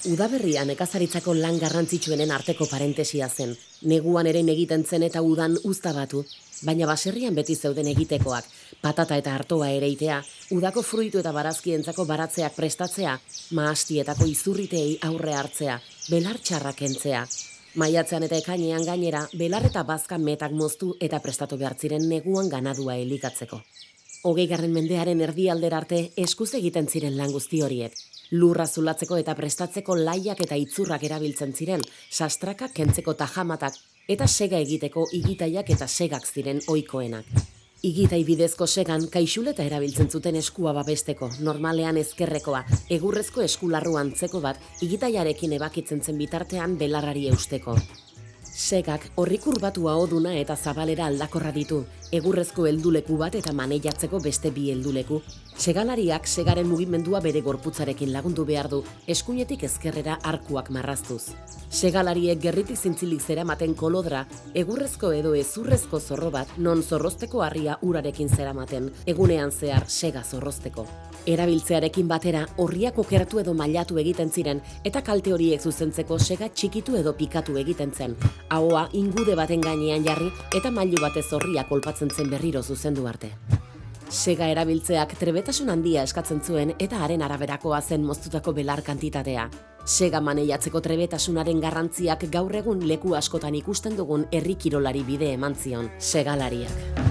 Udaberria nekazaritzako lan garrantzitsuenen arteko parentesia zen. Neguan ere egiten zen eta udan uzta batu. Baina baserrian beti zeuden egitekoak, patata eta artoa ereitea, udako fruitu eta barazkientzako baratzeak prestatzea, mahastietako izurriteei aurre hartzea, belar txarrak kentzea. Maiatzean eta ekainean gainera, belar eta bazka metak moztu eta prestatu behar ziren neguan ganadua elikatzeko. 20. mendearen erdialdera arte eskuz egiten ziren lan guzti horiek. Lurra zulatzeko eta prestatzeko laiak eta itzurrak erabiltzen ziren, sastrakak kentzeko tajamatak eta sega egiteko igitaiak eta segak ziren ohikoenak. Igitai bidezko segan kaixuleta erabiltzen zuten eskua babesteko, normalean ezkerrekoa, egurrezko eskularru antzeko bat igitaiarekin ebakitzen zen bitartean belarrari eusteko. Segak orrikurbatua oduna eta zabalera aldakorra ditu, egurrezko helduleku bat eta maneiatzeko beste bi helduleku. Segalariak segaren mugimendua bere gorputzarekin lagundu behar du, eskuinetik ezkerrera arkuak marraztuz. Segalariek gerritik zintzilik zeramaten kolodra, egurrezko edo ezurrezko zorro bat, non zorrozteko harria urarekin zeramaten, egunean zehar sega zorrozteko. Erabiltzearekin batera, orriak okertu edo mailatu egiten ziren, eta kalte horiek zuzentzeko sega txikitu edo pikatu egiten zen. Ahoa ingude baten gainean jarri eta mailu batez orria kolpatzen zen berriro zuzendu arte. Sega erabiltzeak trebetasun handia eskatzen zuen eta haren araberakoa zen moztutako belar kantitatea. Sega maneiatzeko trebetasunaren garrantziak gaur egun leku askotan ikusten dugun herri kirolari bide eman zion, segalariak.